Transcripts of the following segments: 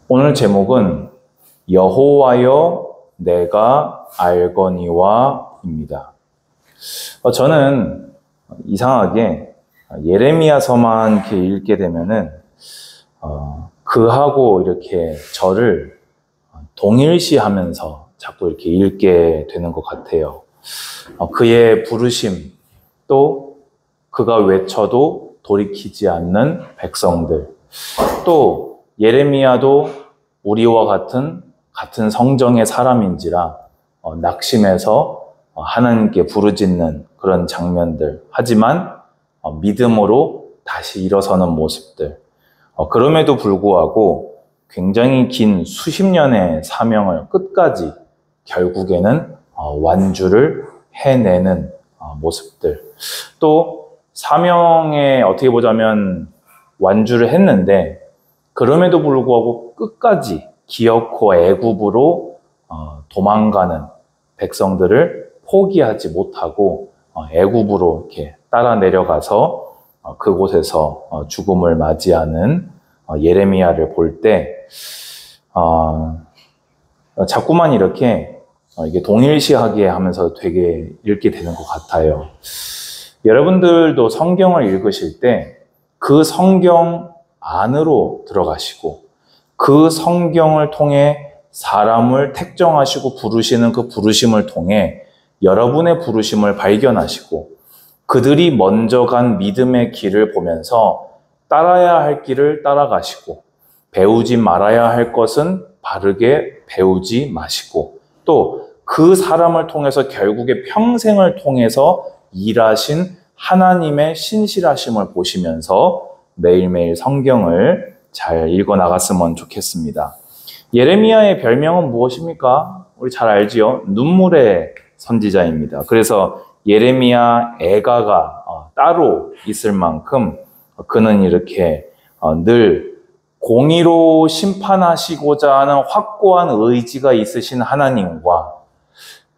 오늘 제목은 여호와여 내가 알거니와입니다. 저는 이상하게 예레미야서만 이렇게 읽게 되면은 그하고 이렇게 저를 동일시하면서 자꾸 이렇게 읽게 되는 것 같아요. 그의 부르심, 또 그가 외쳐도 돌이키지 않는 백성들, 또 예레미야도 우리와 같은 성정의 사람인지라 낙심해서 하나님께 부르짖는 그런 장면들, 하지만 믿음으로 다시 일어서는 모습들, 그럼에도 불구하고 굉장히 긴 수십 년의 사명을 끝까지 결국에는 완주를 해내는 모습들, 또 사명에 어떻게 보자면 완주를 했는데 그럼에도 불구하고 끝까지 기어코 애굽으로 도망가는 백성들을 포기하지 못하고 애굽으로 이렇게 따라 내려가서 그곳에서 죽음을 맞이하는 예레미야를 볼 때 자꾸만 이렇게 이게 동일시하게 하면서 되게 읽게 되는 것 같아요. 여러분들도 성경을 읽으실 때 그 성경 안으로 들어가시고 그 성경을 통해 사람을 택정하시고 부르시는 그 부르심을 통해 여러분의 부르심을 발견하시고 그들이 먼저 간 믿음의 길을 보면서 따라야 할 길을 따라가시고 배우지 말아야 할 것은 바르게 배우지 마시고 또 그 사람을 통해서 결국에 평생을 통해서 일하신 하나님의 신실하심을 보시면서 매일매일 성경을 잘 읽어 나갔으면 좋겠습니다. 예레미야의 별명은 무엇입니까? 우리 잘 알지요? 눈물의 선지자입니다. 그래서 예레미야 애가가 따로 있을 만큼 그는 이렇게 늘 공의로 심판하시고자 하는 확고한 의지가 있으신 하나님과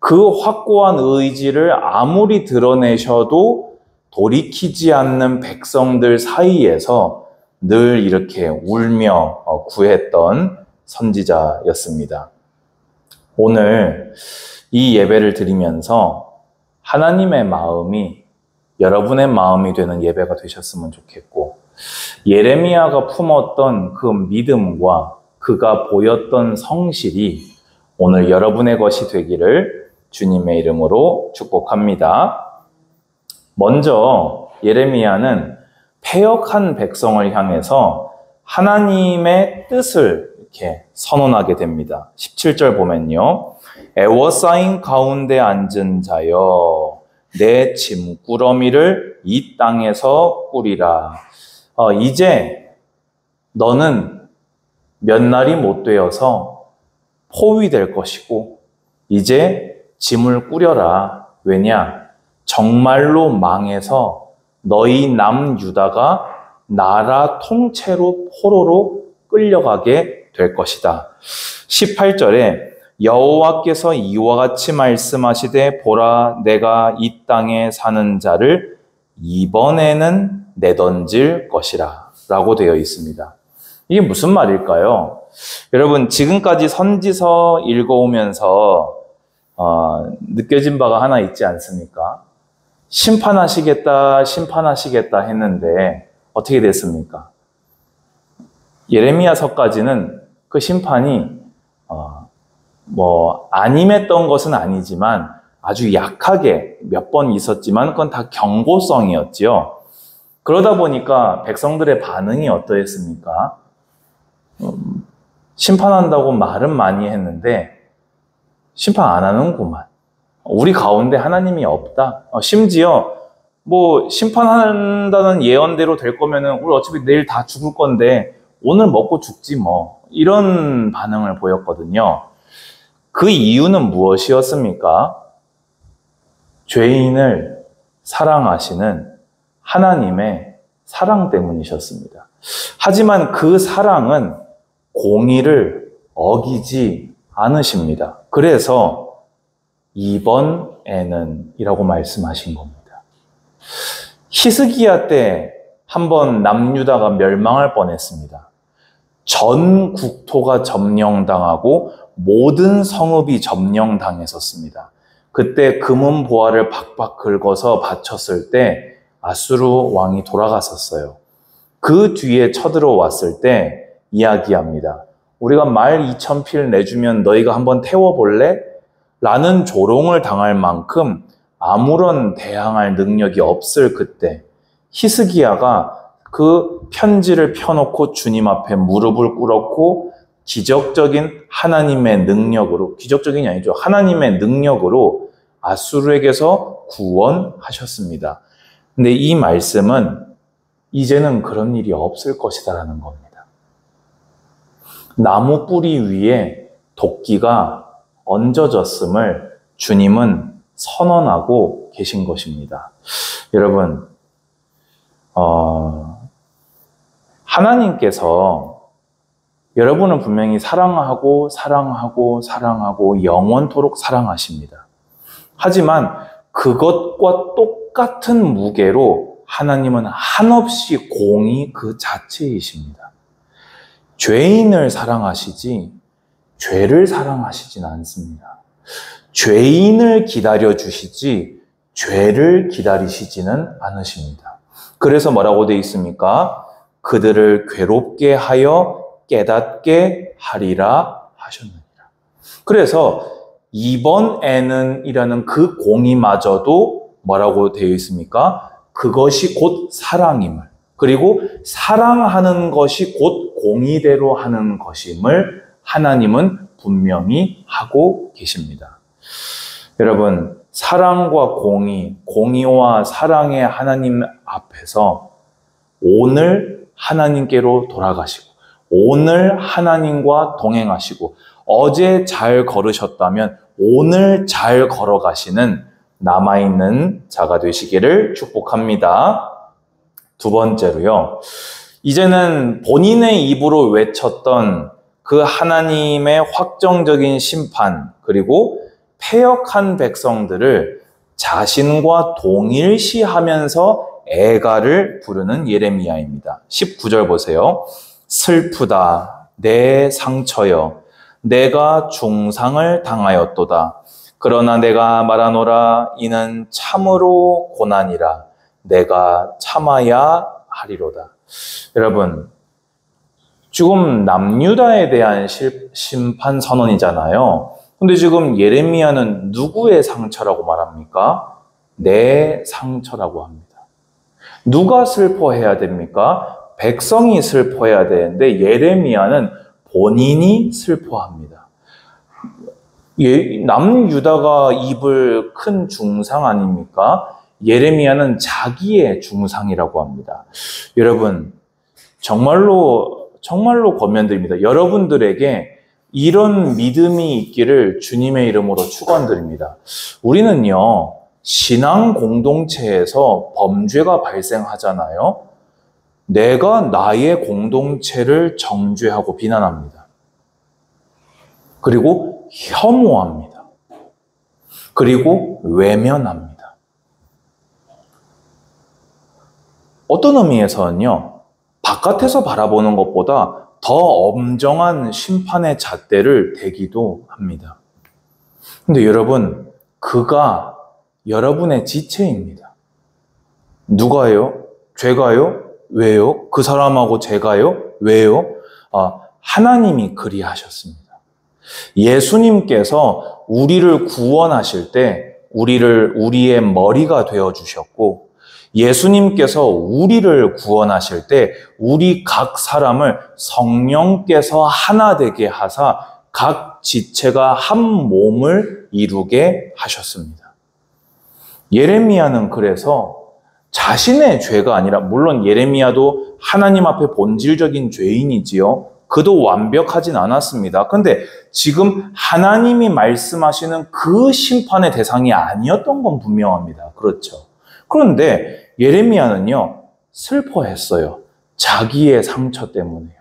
그 확고한 의지를 아무리 드러내셔도 돌이키지 않는 백성들 사이에서 늘 이렇게 울며 구했던 선지자였습니다. 오늘 이 예배를 드리면서 하나님의 마음이 여러분의 마음이 되는 예배가 되셨으면 좋겠고 예레미야가 품었던 그 믿음과 그가 보였던 성실이 오늘 여러분의 것이 되기를 주님의 이름으로 축복합니다. 먼저 예레미야는 패역한 백성을 향해서 하나님의 뜻을 이렇게 선언하게 됩니다. 17절 보면요. 애워싸인 가운데 앉은 자여 내 짐꾸러미를 이 땅에서 꾸리라. 이제 너는 몇 날이 못 되어서 포위될 것이고 이제 짐을 꾸려라. 왜냐? 정말로 망해서 너희 남유다가 나라 통째로 포로로 끌려가게 될 것이다. 18절에 여호와께서 이와 같이 말씀하시되 보라 내가 이 땅에 사는 자를 이번에는 내던질 것이라 라고 되어 있습니다. 이게 무슨 말일까요? 여러분 지금까지 선지서 읽어오면서 느껴진 바가 하나 있지 않습니까? 심판하시겠다 했는데 어떻게 됐습니까? 예레미야서까지는 그 심판이 안 임했던 것은 아니지만 아주 약하게 몇 번 있었지만 그건 다 경고성이었지요. 그러다 보니까 백성들의 반응이 어떠했습니까? 심판한다고 말은 많이 했는데 심판 안 하는구만. 우리 가운데 하나님이 없다. 심지어 심판한다는 예언대로 될 거면은 우리 어차피 내일 다 죽을 건데 오늘 먹고 죽지 뭐. 이런 반응을 보였거든요. 그 이유는 무엇이었습니까? 죄인을 사랑하시는 하나님의 사랑 때문이셨습니다. 하지만 그 사랑은 공의를 어기지 않으십니다. 그래서 이번에는 이라고 말씀하신 겁니다. 히스기야 때 한번 남유다가 멸망할 뻔했습니다. 전 국토가 점령당하고 모든 성읍이 점령당했었습니다. 그때 금은 보화를 박박 긁어서 바쳤을 때 아수르 왕이 돌아갔었어요. 그 뒤에 쳐들어왔을 때 이야기합니다. 우리가 말 2,000필 내주면 너희가 한번 태워볼래? 라는 조롱을 당할 만큼 아무런 대항할 능력이 없을 그때 히스기야가 그 편지를 펴놓고 주님 앞에 무릎을 꿇었고 기적적인 하나님의 능력으로, 기적적인이 아니죠. 하나님의 능력으로 아수르에게서 구원하셨습니다. 근데 이 말씀은 이제는 그런 일이 없을 것이다라는 겁니다. 나무 뿌리 위에 도끼가 얹어졌음을 주님은 선언하고 계신 것입니다. 여러분, 하나님께서 여러분을 분명히 사랑하고 영원토록 사랑하십니다. 하지만 그것과 똑같은 무게로 하나님은 한없이 공의 그 자체이십니다. 죄인을 사랑하시지 죄를 사랑하시진 않습니다. 죄인을 기다려주시지 죄를 기다리시지는 않으십니다. 그래서 뭐라고 되어 있습니까? 그들을 괴롭게 하여 깨닫게 하리라 하셨느니라. 그래서 이번에는 이라는 그 공의마저도 뭐라고 되어 있습니까? 그것이 곧 사랑임을, 그리고 사랑하는 것이 곧 공의대로 하는 것임을 하나님은 분명히 하고 계십니다. 여러분, 사랑과 공의, 공의와 사랑의 하나님 앞에서 오늘 하나님께로 돌아가시고 오늘 하나님과 동행하시고 어제 잘 걸으셨다면 오늘 잘 걸어가시는 남아있는 자가 되시기를 축복합니다. 두 번째로요, 이제는 본인의 입으로 외쳤던 그 하나님의 확정적인 심판, 그리고 패역한 백성들을 자신과 동일시하면서 애가를 부르는 예레미야입니다. 19절 보세요. 슬프다 내 상처여, 내가 중상을 당하였도다. 그러나 내가 말하노라, 이는 참으로 고난이라. 내가 참아야 하리로다. 여러분, 지금 남유다에 대한 심판 선언이잖아요. 근데 지금 예레미야는 누구의 상처라고 말합니까? 내 상처라고 합니다. 누가 슬퍼해야 됩니까? 백성이 슬퍼해야 되는데 예레미야는 본인이 슬퍼합니다. 남유다가 입을 큰 중상 아닙니까? 예레미야는 자기의 중상이라고 합니다. 여러분, 정말로 권면드립니다. 여러분들에게 이런 믿음이 있기를 주님의 이름으로 축원드립니다. 우리는요, 신앙 공동체에서 범죄가 발생하잖아요. 내가 나의 공동체를 정죄하고 비난합니다. 그리고 혐오합니다. 그리고 외면합니다. 어떤 의미에서는요, 바깥에서 바라보는 것보다 더 엄정한 심판의 잣대를 대기도 합니다. 근데 여러분, 그가 여러분의 지체입니다. 누가요? 죄가요? 왜요? 그 사람하고 제가요? 왜요? 하나님이 그리하셨습니다. 예수님께서 우리를 구원하실 때 우리의 머리가 되어주셨고, 예수님께서 우리를 구원하실 때 우리 각 사람을 성령께서 하나 되게 하사 각 지체가 한 몸을 이루게 하셨습니다. 예레미야는 그래서 자신의 죄가 아니라, 물론 예레미야도 하나님 앞에 본질적인 죄인이지요. 그도 완벽하진 않았습니다. 근데 지금 하나님이 말씀하시는 그 심판의 대상이 아니었던 건 분명합니다. 그렇죠. 그런데 예레미야는요, 슬퍼했어요. 자기의 상처 때문에요.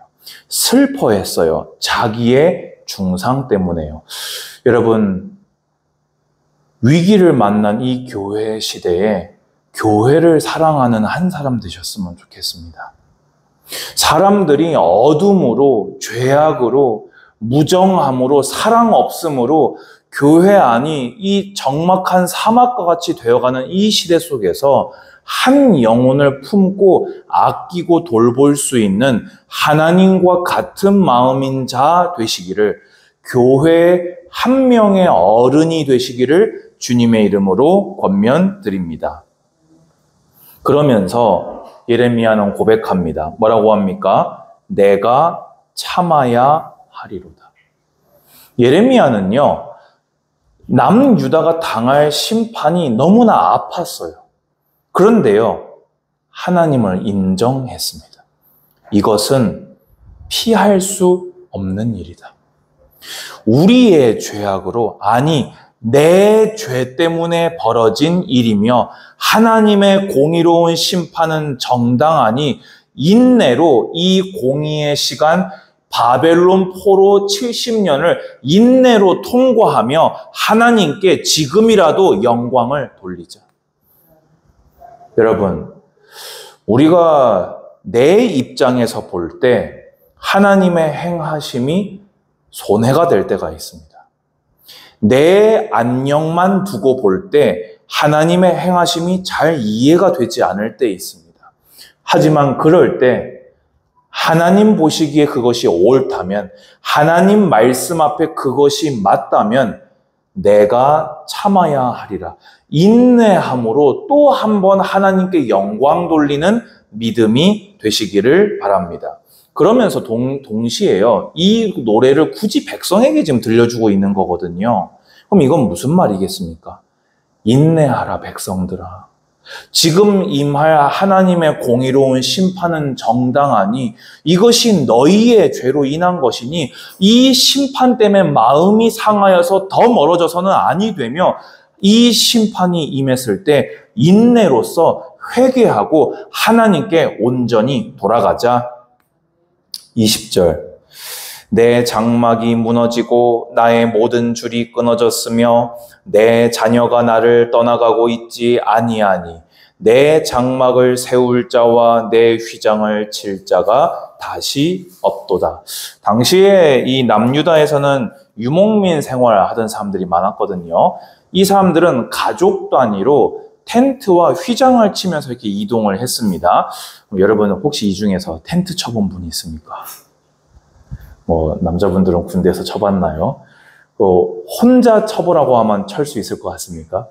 슬퍼했어요. 자기의 중상 때문에요. 여러분, 위기를 만난 이 교회 시대에 교회를 사랑하는 한 사람 되셨으면 좋겠습니다. 사람들이 어둠으로, 죄악으로, 무정함으로, 사랑 없음으로 교회 안이 이 적막한 사막과 같이 되어가는 이 시대 속에서 한 영혼을 품고 아끼고 돌볼 수 있는 하나님과 같은 마음인 자 되시기를, 교회의 한 명의 어른이 되시기를 주님의 이름으로 권면드립니다. 그러면서 예레미야는 고백합니다. 뭐라고 합니까? 내가 참아야 하리로다. 예레미야는요, 남유다가 당할 심판이 너무나 아팠어요. 그런데요, 하나님을 인정했습니다. 이것은 피할 수 없는 일이다. 우리의 죄악으로, 아니 내 죄 때문에 벌어진 일이며 하나님의 공의로운 심판은 정당하니 인내로 이 공의의 시간 바벨론 포로 70년을 인내로 통과하며 하나님께 지금이라도 영광을 돌리자. 여러분, 우리가 내 입장에서 볼 때 하나님의 행하심이 손해가 될 때가 있습니다. 내 안녕만 두고 볼 때 하나님의 행하심이 잘 이해가 되지 않을 때 있습니다. 하지만 그럴 때 하나님 보시기에 그것이 옳다면, 하나님 말씀 앞에 그것이 맞다면 내가 참아야 하리라. 인내함으로 또 한 번 하나님께 영광 돌리는 믿음이 되시기를 바랍니다. 그러면서 동시에요, 이 노래를 굳이 백성에게 지금 들려주고 있는 거거든요. 그럼 이건 무슨 말이겠습니까? 인내하라 백성들아. 지금 임할 하나님의 공의로운 심판은 정당하니 이것이 너희의 죄로 인한 것이니 이 심판 때문에 마음이 상하여서 더 멀어져서는 아니 되며, 이 심판이 임했을 때 인내로서 회개하고 하나님께 온전히 돌아가자. 20절, 내 장막이 무너지고 나의 모든 줄이 끊어졌으며 내 자녀가 나를 떠나가고 있지 아니하니 내 장막을 세울 자와 내 휘장을 칠 자가 다시 없도다. 당시에 이 남유다에서는 유목민 생활하던 사람들이 많았거든요. 이 사람들은 가족 단위로 텐트와 휘장을 치면서 이렇게 이동을 했습니다. 여러분 혹시 이 중에서 텐트 쳐본 분이 있습니까? 남자분들은 군대에서 쳐봤나요? 혼자 쳐보라고 하면 칠 수 있을 것 같습니까?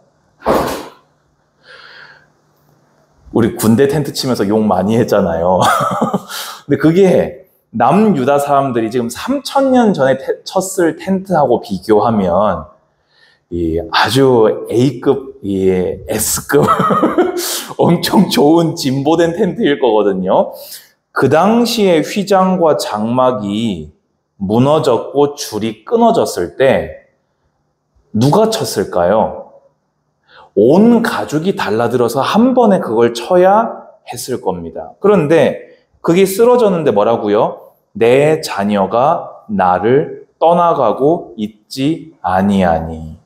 우리 군대 텐트 치면서 욕 많이 했잖아요. 근데 그게 남유다 사람들이 지금 3000년 전에 쳤을 텐트하고 비교하면 아주 A급, S급 엄청 좋은 진보된 텐트일 거거든요. 그 당시에 휘장과 장막이 무너졌고 줄이 끊어졌을 때 누가 쳤을까요? 온 가족이 달라들어서 한 번에 그걸 쳐야 했을 겁니다. 그런데 그게 쓰러졌는데 뭐라고요? 내 자녀가 나를 떠나가고 있지 아니하니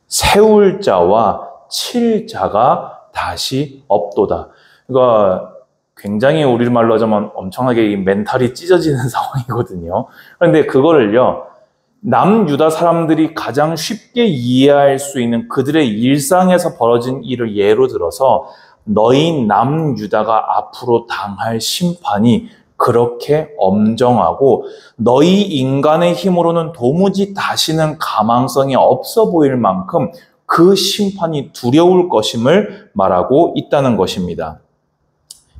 세울 자와 칠 자가 다시 없도다. 그러니까 굉장히 우리말로 하자면 엄청나게 멘탈이 찢어지는 상황이거든요. 그런데 그거를요, 남유다 사람들이 가장 쉽게 이해할 수 있는 그들의 일상에서 벌어진 일을 예로 들어서 너희 남유다가 앞으로 당할 심판이 그렇게 엄정하고 너희 인간의 힘으로는 도무지 다시는 가망성이 없어 보일 만큼 그 심판이 두려울 것임을 말하고 있다는 것입니다.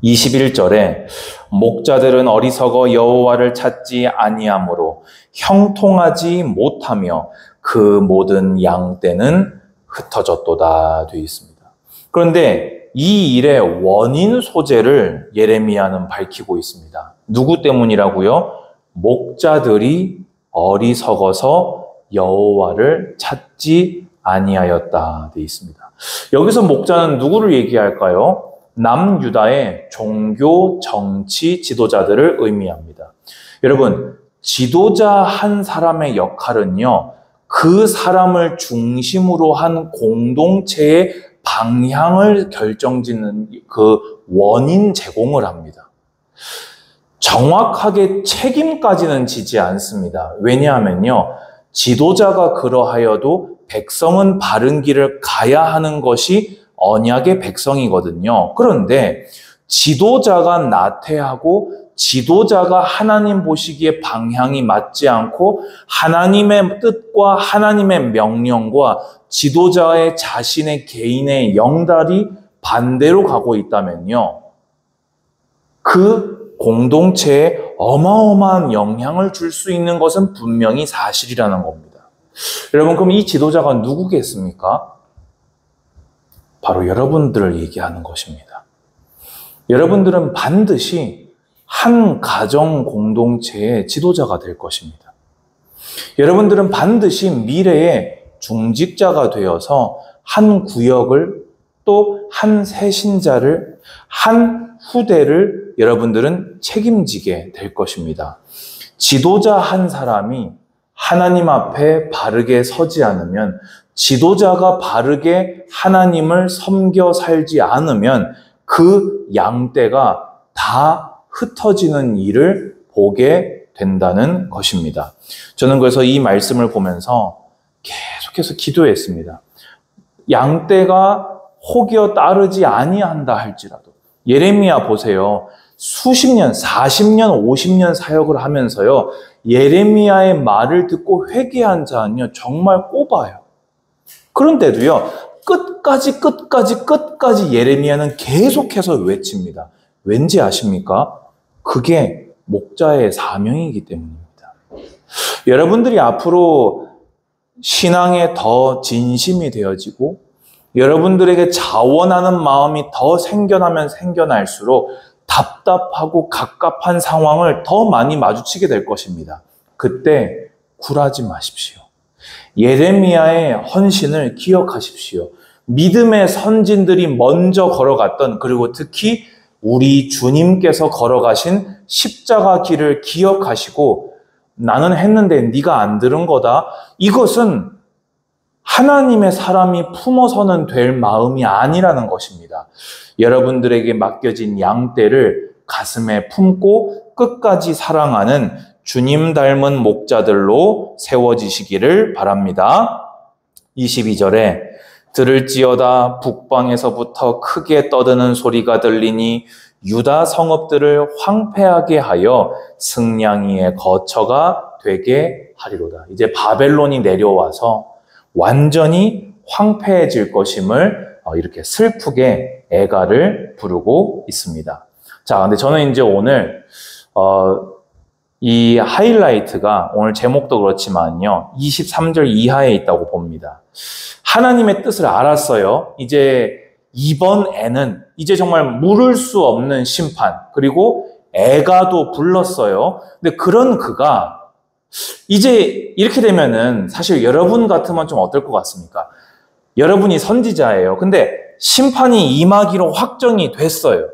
21절에 목자들은 어리석어 여호와를 찾지 아니하므로 형통하지 못하며 그 모든 양떼는 흩어졌도다 되어 있습니다. 그런데 이 일의 원인 소재를 예레미야는 밝히고 있습니다. 누구 때문이라고요? 목자들이 어리석어서 여호와를 찾지 아니하였다 되어 있습니다. 여기서 목자는 누구를 얘기할까요? 남유다의 종교, 정치 지도자들을 의미합니다. 여러분, 지도자 한 사람의 역할은요, 그 사람을 중심으로 한 공동체의 방향을 결정짓는 그 원인 제공을 합니다. 정확하게 책임까지는 지지 않습니다. 왜냐하면요, 지도자가 그러하여도 백성은 바른 길을 가야 하는 것이 언약의 백성이거든요. 그런데 지도자가 나태하고 지도자가 하나님 보시기에 방향이 맞지 않고 하나님의 뜻과 하나님의 명령과 지도자의 자신의 개인의 영달이 반대로 가고 있다면요, 그 공동체에 어마어마한 영향을 줄 수 있는 것은 분명히 사실이라는 겁니다. 여러분, 그럼 이 지도자가 누구겠습니까? 바로 여러분들을 얘기하는 것입니다. 여러분들은 반드시 한 가정 공동체의 지도자가 될 것입니다. 여러분들은 반드시 미래의 중직자가 되어서 한 구역을, 또 한 새신자를, 한 후대를 여러분들은 책임지게 될 것입니다. 지도자 한 사람이 하나님 앞에 바르게 서지 않으면, 지도자가 바르게 하나님을 섬겨 살지 않으면 그 양떼가 다 흩어지는 일을 보게 된다는 것입니다. 저는 그래서 이 말씀을 보면서 계속해서 기도했습니다. 양떼가 혹여 따르지 아니한다 할지라도, 예레미야 보세요. 수십 년, 40년, 50년 사역을 하면서요, 예레미야의 말을 듣고 회개한 자는요, 정말 꼽아요. 그런데도요, 끝까지 예레미야는 계속해서 외칩니다. 왠지 아십니까? 그게 목자의 사명이기 때문입니다. 여러분들이 앞으로 신앙에 더 진심이 되어지고 여러분들에게 자원하는 마음이 더 생겨나면 생겨날수록 답답하고 갑갑한 상황을 더 많이 마주치게 될 것입니다. 그때 굴하지 마십시오. 예레미야의 헌신을 기억하십시오. 믿음의 선진들이 먼저 걸어갔던, 그리고 특히 우리 주님께서 걸어가신 십자가 길을 기억하시고, 나는 했는데 네가 안 들은 거다. 이것은 하나님의 사람이 품어서는 될 마음이 아니라는 것입니다. 여러분들에게 맡겨진 양떼를 가슴에 품고 끝까지 사랑하는 주님 닮은 목자들로 세워지시기를 바랍니다. 22절에 들을지어다 북방에서부터 크게 떠드는 소리가 들리니 유다 성읍들을 황폐하게 하여 승냥이의 거처가 되게 하리로다. 이제 바벨론이 내려와서 완전히 황폐해질 것임을 이렇게 슬프게 애가를 부르고 있습니다. 자, 근데 저는 이제 오늘 이 하이라이트가 오늘 제목도 그렇지만요, 23절 이하에 있다고 봅니다. 하나님의 뜻을 알았어요. 이제 이번 애는 이제 정말 물을 수 없는 심판, 그리고 애가도 불렀어요. 근데 그런 그가 이제 이렇게 되면은 사실 여러분 같으면 좀 어떨 것 같습니까? 여러분이 선지자예요. 근데 심판이 임하기로 확정이 됐어요.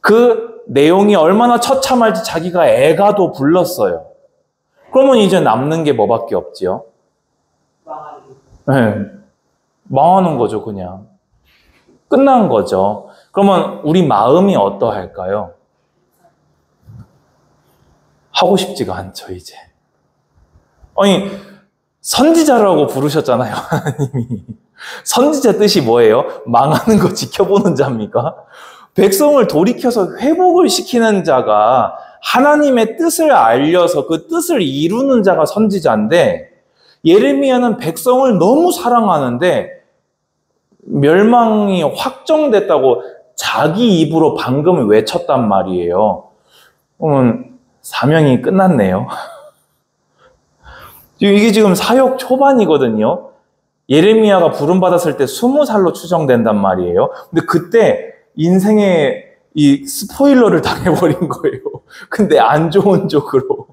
그 내용이 얼마나 처참할지 자기가 애가도 불렀어요. 그러면 이제 남는 게 뭐밖에 없지요? 네, 망하는 거죠, 그냥. 끝난 거죠. 그러면 우리 마음이 어떠할까요? 하고 싶지가 않죠, 이제. 아니, 선지자라고 부르셨잖아요, 하나님이. 선지자 뜻이 뭐예요? 망하는 거 지켜보는 자입니까? 백성을 돌이켜서 회복을 시키는 자가, 하나님의 뜻을 알려서 그 뜻을 이루는 자가 선지자인데, 예레미야는 백성을 너무 사랑하는데 멸망이 확정됐다고 자기 입으로 방금 외쳤단 말이에요. 사명이 끝났네요. 이게 지금 사역 초반이거든요. 예레미야가 부름받았을 때 20살로 추정된단 말이에요. 근데 그때 인생의 이 스포일러를 당해버린 거예요. 근데 안 좋은 쪽으로.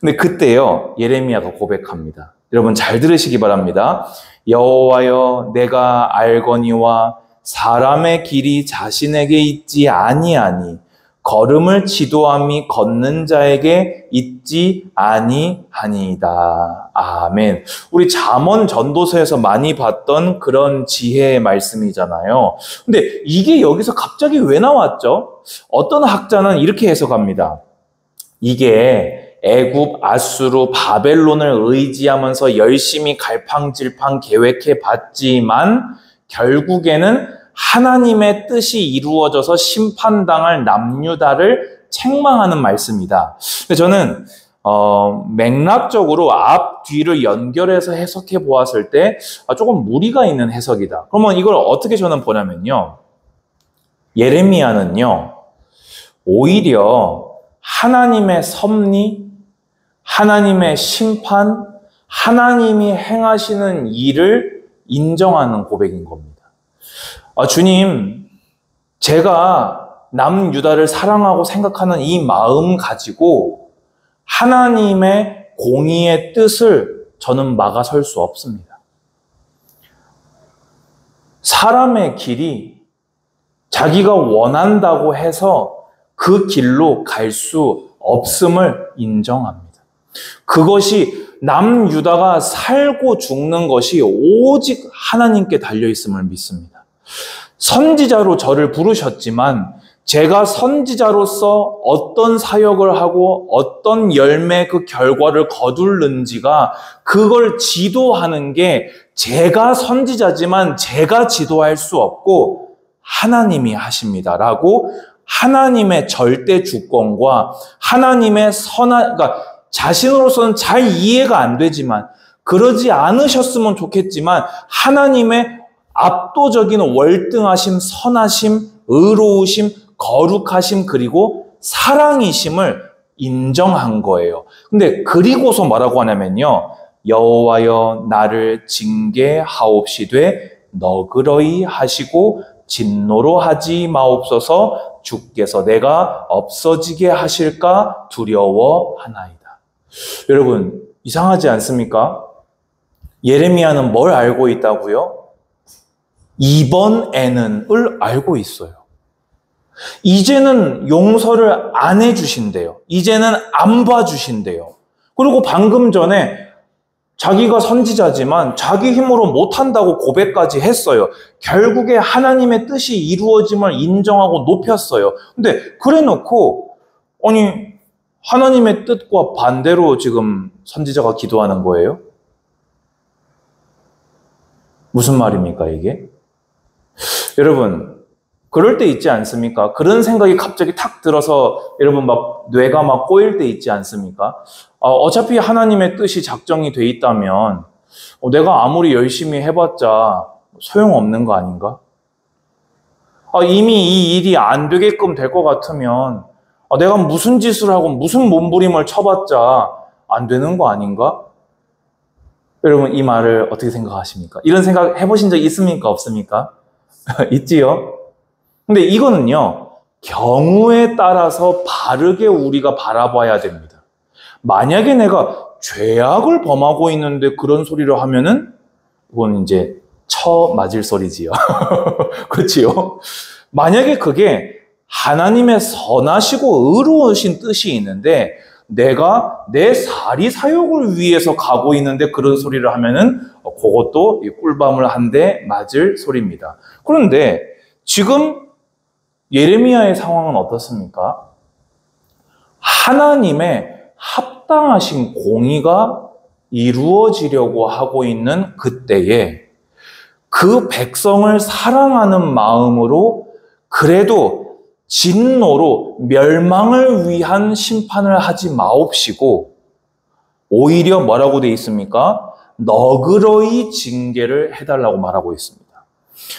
근데 그때요, 예레미야가 고백합니다. 여러분 잘 들으시기 바랍니다. 여호와여, 내가 알거니와 사람의 길이 자신에게 있지 아니하니 걸음을 지도함이 걷는 자에게 있지 아니하니이다. 아멘. 우리 잠언 전도서에서 많이 봤던 그런 지혜의 말씀이잖아요. 근데 이게 여기서 갑자기 왜 나왔죠? 어떤 학자는 이렇게 해석합니다. 이게 애굽, 아수르, 바벨론을 의지하면서 열심히 갈팡질팡 계획해 봤지만 결국에는 하나님의 뜻이 이루어져서 심판당할 남유다를 책망하는 말씀이다. 근데 저는 맥락적으로 앞, 뒤를 연결해서 해석해 보았을 때 조금 무리가 있는 해석이다. 그러면 이걸 어떻게 저는 보냐면요. 예레미야는요. 오히려 하나님의 섭리, 하나님의 심판, 하나님이 행하시는 일을 인정하는 고백인 겁니다. 주님, 제가 남유다를 사랑하고 생각하는 이 마음 가지고 하나님의 공의의 뜻을 저는 막아설 수 없습니다. 사람의 길이 자기가 원한다고 해서 그 길로 갈 수 없음을 인정합니다. 그것이 남유다가 살고 죽는 것이 오직 하나님께 달려있음을 믿습니다. 선지자로 저를 부르셨지만 제가 선지자로서 어떤 사역을 하고 어떤 열매 그 결과를 거둘는지가 그걸 지도하는 게 제가 선지자지만 제가 지도할 수 없고 하나님이 하십니다라고 하나님의 절대 주권과 하나님의 그러니까 자신으로서는 잘 이해가 안 되지만 그러지 않으셨으면 좋겠지만 하나님의 압도적인 월등하심, 선하심, 의로우심, 거룩하심 그리고 사랑이심을 인정한 거예요. 근데 그리고서 뭐라고 하냐면요. 여호와여 나를 징계하옵시되 너그러이 하시고 진노로 하지 마옵소서 주께서 내가 없어지게 하실까 두려워하나이다. 여러분 이상하지 않습니까? 예레미야는 뭘 알고 있다고요? 이번에는을 알고 있어요. 이제는 용서를 안 해주신대요. 이제는 안 봐주신대요. 그리고 방금 전에 자기가 선지자지만 자기 힘으로 못한다고 고백까지 했어요. 결국에 하나님의 뜻이 이루어짐을 인정하고 높였어요. 근데 그래 놓고 아니 하나님의 뜻과 반대로 지금 선지자가 기도하는 거예요? 무슨 말입니까 이게? 여러분 그럴 때 있지 않습니까? 그런 생각이 갑자기 탁 들어서 여러분 막 뇌가 막 꼬일 때 있지 않습니까? 어차피 하나님의 뜻이 작정이 돼 있다면 내가 아무리 열심히 해봤자 소용없는 거 아닌가? 이미 이 일이 안 되게끔 될 것 같으면 내가 무슨 짓을 하고 무슨 몸부림을 쳐봤자 안 되는 거 아닌가? 여러분 이 말을 어떻게 생각하십니까? 이런 생각 해보신 적 있습니까? 없습니까? 있지요? 근데 이거는요, 경우에 따라서 바르게 우리가 바라봐야 됩니다. 만약에 내가 죄악을 범하고 있는데 그런 소리를 하면은, 그건 이제 맞을 소리지요. 그렇지요? 만약에 그게 하나님의 선하시고 의로우신 뜻이 있는데, 내가 내 사리 사욕을 위해서 가고 있는데 그런 소리를 하면은, 그것도 꿀밤을 한 대 맞을 소리입니다. 그런데 지금 예레미야의 상황은 어떻습니까? 하나님의 합당하신 공의가 이루어지려고 하고 있는 그때에 그 백성을 사랑하는 마음으로 그래도 진노로 멸망을 위한 심판을 하지 마옵시고 오히려 뭐라고 돼 있습니까? 너그러이 징계를 해달라고 말하고 있습니다.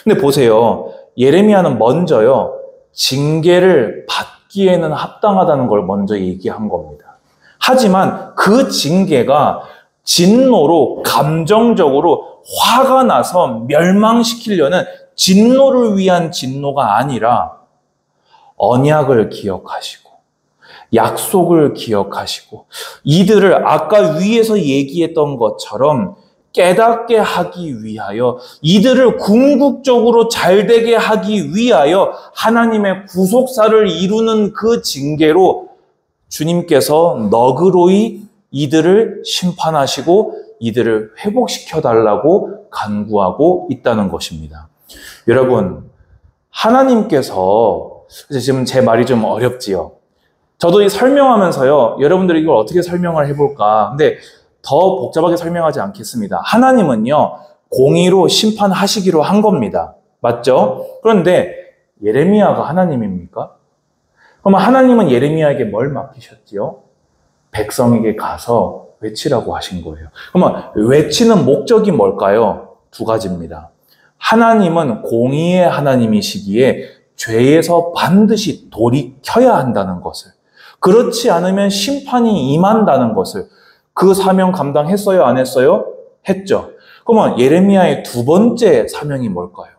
근데 보세요. 예레미야는 먼저요. 징계를 받기에는 합당하다는 걸 먼저 얘기한 겁니다. 하지만 그 징계가 진노로 감정적으로 화가 나서 멸망시키려는 진노를 위한 진노가 아니라 언약을 기억하시고 약속을 기억하시고 이들을 아까 위에서 얘기했던 것처럼 깨닫게 하기 위하여, 이들을 궁극적으로 잘되게 하기 위하여 하나님의 구속사를 이루는 그 징계로 주님께서 너그러이 이들을 심판하시고 이들을 회복시켜달라고 간구하고 있다는 것입니다. 여러분, 하나님께서, 지금 제 말이 좀 어렵지요. 저도 설명하면서요, 여러분들이 이걸 어떻게 설명을 해볼까. 근데 더 복잡하게 설명하지 않겠습니다. 하나님은요, 공의로 심판하시기로 한 겁니다. 맞죠? 그런데 예레미야가 하나님입니까? 그럼 하나님은 예레미야에게 뭘 맡기셨지요? 백성에게 가서 외치라고 하신 거예요. 그러면 외치는 목적이 뭘까요? 두 가지입니다. 하나님은 공의의 하나님이시기에 죄에서 반드시 돌이켜야 한다는 것을, 그렇지 않으면 심판이 임한다는 것을, 그 사명 감당했어요? 안 했어요? 했죠. 그러면 예레미야의 두 번째 사명이 뭘까요?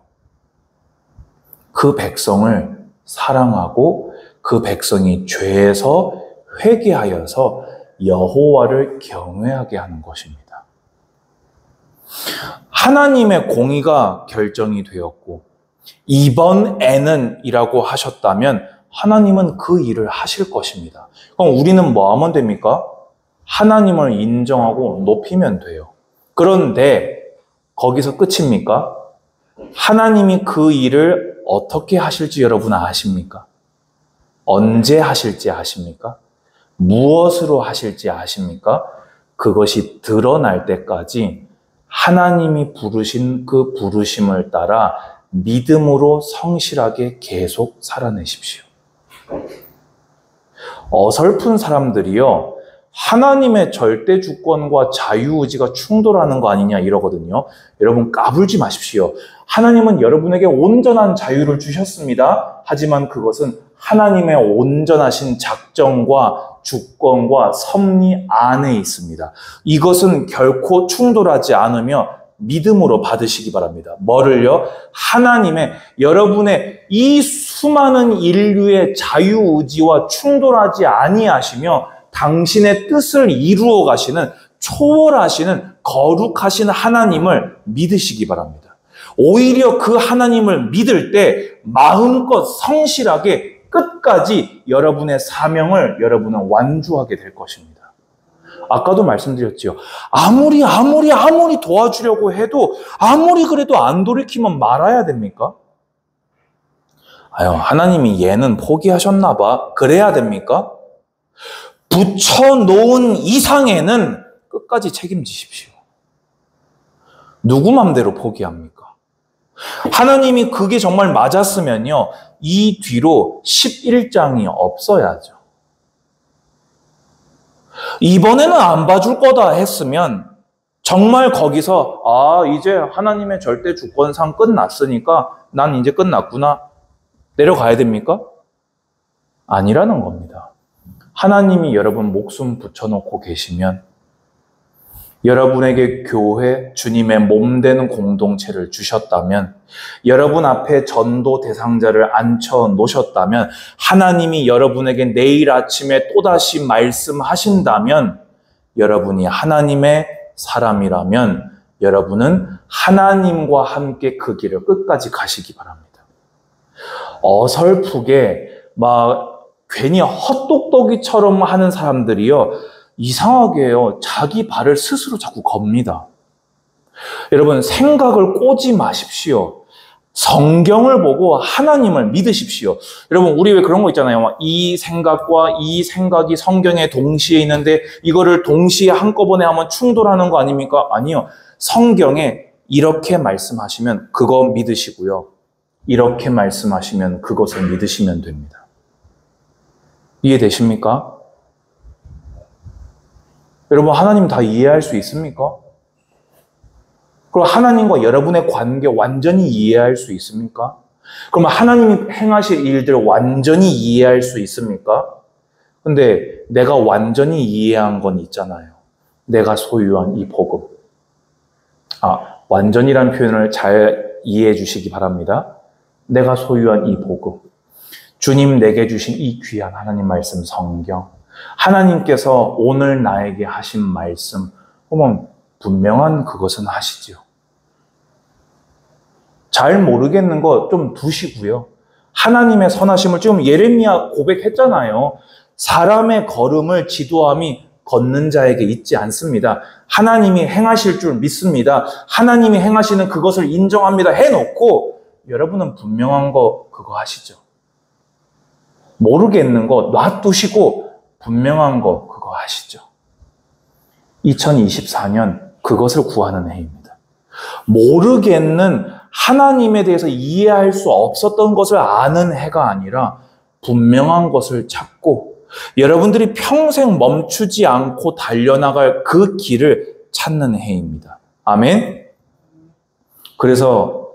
그 백성을 사랑하고 그 백성이 죄에서 회개하여서 여호와를 경외하게 하는 것입니다. 하나님의 공의가 결정이 되었고 이번에는 이라고 하셨다면 하나님은 그 일을 하실 것입니다. 그럼 우리는 뭐 하면 됩니까? 하나님을 인정하고 높이면 돼요. 그런데 거기서 끝입니까? 하나님이 그 일을 어떻게 하실지 여러분 아십니까? 언제 하실지 아십니까? 무엇으로 하실지 아십니까? 그것이 드러날 때까지 하나님이 부르신 그 부르심을 따라 믿음으로 성실하게 계속 살아내십시오. 어설픈 사람들이요, 하나님의 절대 주권과 자유의지가 충돌하는 거 아니냐 이러거든요. 여러분 까불지 마십시오. 하나님은 여러분에게 온전한 자유를 주셨습니다. 하지만 그것은 하나님의 온전하신 작정과 주권과 섭리 안에 있습니다. 이것은 결코 충돌하지 않으며 믿음으로 받으시기 바랍니다. 뭐를요? 하나님의, 여러분의 이 수많은 인류의 자유의지와 충돌하지 아니하시며 당신의 뜻을 이루어 가시는 초월하시는 거룩하신 하나님을 믿으시기 바랍니다. 오히려 그 하나님을 믿을 때 마음껏 성실하게 끝까지 여러분의 사명을 여러분은 완주하게 될 것입니다. 아까도 말씀드렸죠. 아무리 도와주려고 해도 아무리 그래도 안 돌이키면 말아야 됩니까? 아유, 하나님이 얘는 포기하셨나 봐. 그래야 됩니까? 붙여놓은 이상에는 끝까지 책임지십시오. 누구 맘대로 포기합니까? 하나님이 그게 정말 맞았으면요, 이 뒤로 11장이 없어야죠. 이번에는 안 봐줄 거다 했으면 정말 거기서 이제 하나님의 절대 주권상 끝났으니까 난 이제 끝났구나 내려가야 됩니까? 아니라는 겁니다. 하나님이 여러분 목숨 붙여놓고 계시면 여러분에게 교회, 주님의 몸되는 공동체를 주셨다면, 여러분 앞에 전도 대상자를 앉혀 놓으셨다면, 하나님이 여러분에게 내일 아침에 또다시 말씀하신다면, 여러분이 하나님의 사람이라면 여러분은 하나님과 함께 그 길을 끝까지 가시기 바랍니다. 어설프게 괜히 헛똑똑이처럼 하는 사람들이요, 이상하게요, 자기 발을 스스로 자꾸 겁니다. 여러분, 생각을 꼬지 마십시오. 성경을 보고 하나님을 믿으십시오. 여러분, 우리 왜 그런 거 있잖아요. 이 생각과 이 생각이 성경에 동시에 있는데 이거를 동시에 한꺼번에 하면 충돌하는 거 아닙니까? 아니요. 성경에 이렇게 말씀하시면 그거 믿으시고요. 이렇게 말씀하시면 그것을 믿으시면 됩니다. 이해되십니까? 여러분, 하나님 다 이해할 수 있습니까? 그럼 하나님과 여러분의 관계 완전히 이해할 수 있습니까? 그러면 하나님이 행하실 일들 완전히 이해할 수 있습니까? 근데 내가 완전히 이해한 건 있잖아요. 내가 소유한 이 복음. 완전이라는 표현을 잘 이해해 주시기 바랍니다. 내가 소유한 이 복음. 주님 내게 주신 이 귀한 하나님 말씀 성경. 하나님께서 오늘 나에게 하신 말씀, 그러면 분명한 그것은 하시지요. 잘 모르겠는 거 좀 두시고요. 하나님의 선하심을 지금 예레미야 고백했잖아요. 사람의 걸음을 지도함이 걷는 자에게 있지 않습니다. 하나님이 행하실 줄 믿습니다. 하나님이 행하시는 그것을 인정합니다. 해놓고 여러분은 분명한 거 그거 하시죠. 모르겠는 거 놔두시고 분명한 거 그거 하시죠. 2024년 그것을 구하는 해입니다. 모르겠는 하나님에 대해서 이해할 수 없었던 것을 아는 해가 아니라 분명한 것을 찾고 여러분들이 평생 멈추지 않고 달려나갈 그 길을 찾는 해입니다. 아멘? 그래서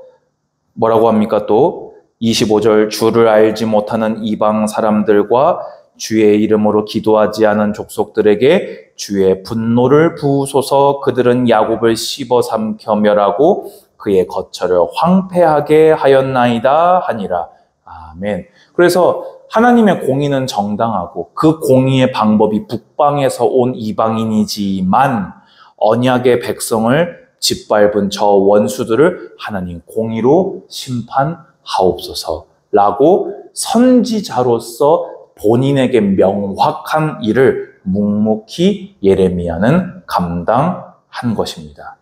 뭐라고 합니까 또? 25절 주를 알지 못하는 이방 사람들과 주의 이름으로 기도하지 않은 족속들에게 주의 분노를 부으소서. 그들은 야곱을 씹어 삼켜 멸하고 그의 거처를 황폐하게 하였나이다 하니라. 아멘. 그래서 하나님의 공의는 정당하고 그 공의의 방법이 북방에서 온 이방인이지만 언약의 백성을 짓밟은 저 원수들을 하나님 공의로 심판하옵소서라고 선지자로서 본인에게 명확한 일을 묵묵히 예레미야는 감당한 것입니다.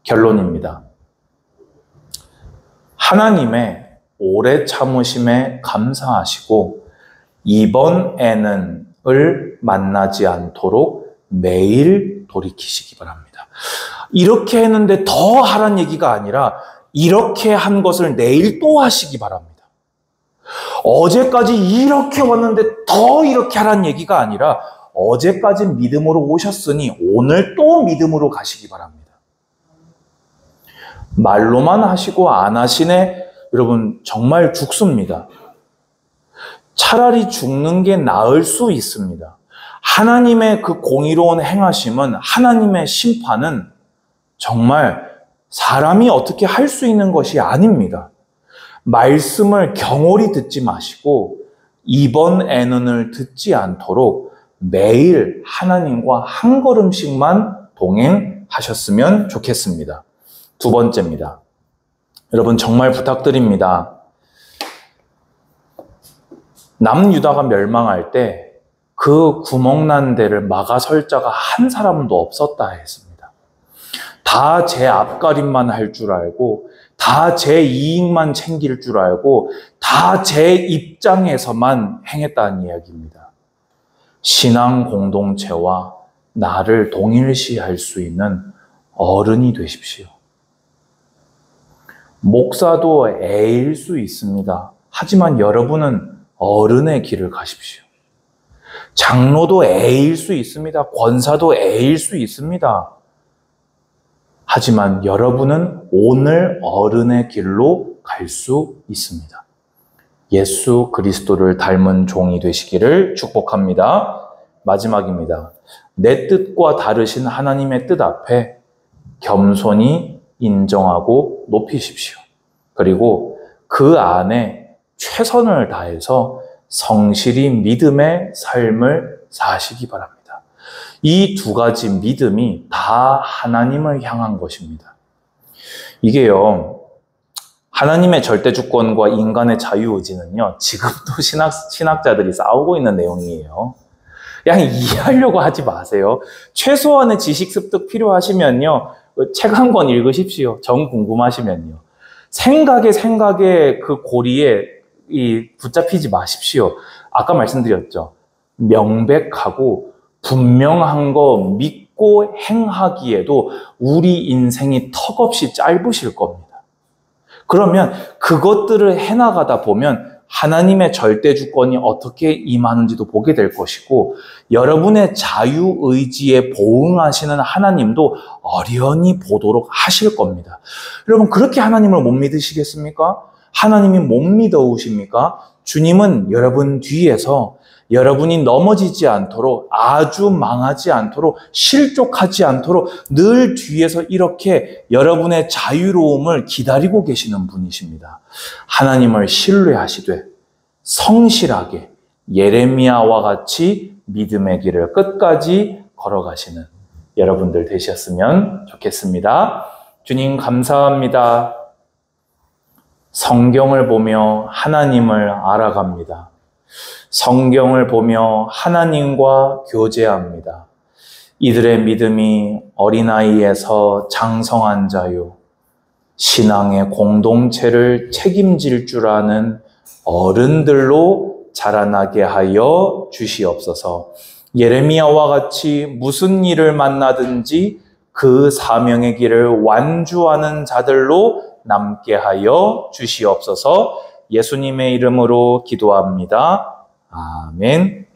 결론입니다. 하나님의 오래 참으심에 감사하시고 이번에는 을 만나지 않도록 매일 돌이키시기 바랍니다. 이렇게 했는데 더 하란 얘기가 아니라 이렇게 한 것을 내일 또 하시기 바랍니다. 어제까지 이렇게 왔는데 더 이렇게 하란 얘기가 아니라 어제까지 믿음으로 오셨으니 오늘 또 믿음으로 가시기 바랍니다. 말로만 하시고 안 하시네 여러분 정말 죽습니다. 차라리 죽는 게 나을 수 있습니다. 하나님의 그 공의로운 행하심은 하나님의 심판은 정말 사람이 어떻게 할 수 있는 것이 아닙니다. 말씀을 경홀히 듣지 마시고 이번 애는을 듣지 않도록 매일 하나님과 한 걸음씩만 동행하셨으면 좋겠습니다. 두 번째입니다. 여러분 정말 부탁드립니다. 남유다가 멸망할 때 그 구멍난 데를 막아설 자가 한 사람도 없었다 했습니다. 다 제 앞가림만 할 줄 알고 다 제 이익만 챙길 줄 알고 다 제 입장에서만 행했다는 이야기입니다. 신앙 공동체와 나를 동일시할 수 있는 어른이 되십시오. 목사도 애일 수 있습니다. 하지만 여러분은 어른의 길을 가십시오. 장로도 애일 수 있습니다. 권사도 애일 수 있습니다. 하지만 여러분은 오늘 어른의 길로 갈 수 있습니다. 예수 그리스도를 닮은 종이 되시기를 축복합니다. 마지막입니다. 내 뜻과 다르신 하나님의 뜻 앞에 겸손히 인정하고 높이십시오. 그리고 그 안에 최선을 다해서 성실히 믿음의 삶을 사시기 바랍니다. 이 두 가지 믿음이 다 하나님을 향한 것입니다. 이게요, 하나님의 절대주권과 인간의 자유의지는요, 지금도 신학자들이 싸우고 있는 내용이에요. 그냥 이해하려고 하지 마세요. 최소한의 지식 습득 필요하시면요, 책 한 권 읽으십시오. 정 궁금하시면요. 생각에 그 고리에 붙잡히지 마십시오. 아까 말씀드렸죠. 명백하고 분명한 거 믿고 행하기에도 우리 인생이 턱없이 짧으실 겁니다. 그러면 그것들을 해나가다 보면 하나님의 절대주권이 어떻게 임하는지도 보게 될 것이고 여러분의 자유의지에 보응하시는 하나님도 어련히 보도록 하실 겁니다. 여러분 그렇게 하나님을 못 믿으시겠습니까? 하나님이 못 믿어오십니까? 주님은 여러분 뒤에서 여러분이 넘어지지 않도록 아주 망하지 않도록 실족하지 않도록 늘 뒤에서 이렇게 여러분의 자유로움을 기다리고 계시는 분이십니다. 하나님을 신뢰하시되 성실하게 예레미야와 같이 믿음의 길을 끝까지 걸어가시는 여러분들 되셨으면 좋겠습니다. 주님 감사합니다. 성경을 보며 하나님을 알아갑니다. 성경을 보며 하나님과 교제합니다. 이들의 믿음이 어린아이에서 장성한 자요, 신앙의 공동체를 책임질 줄 아는 어른들로 자라나게 하여 주시옵소서. 예레미야와 같이 무슨 일을 만나든지 그 사명의 길을 완주하는 자들로 남게 하여 주시옵소서. 예수님의 이름으로 기도합니다. 아멘.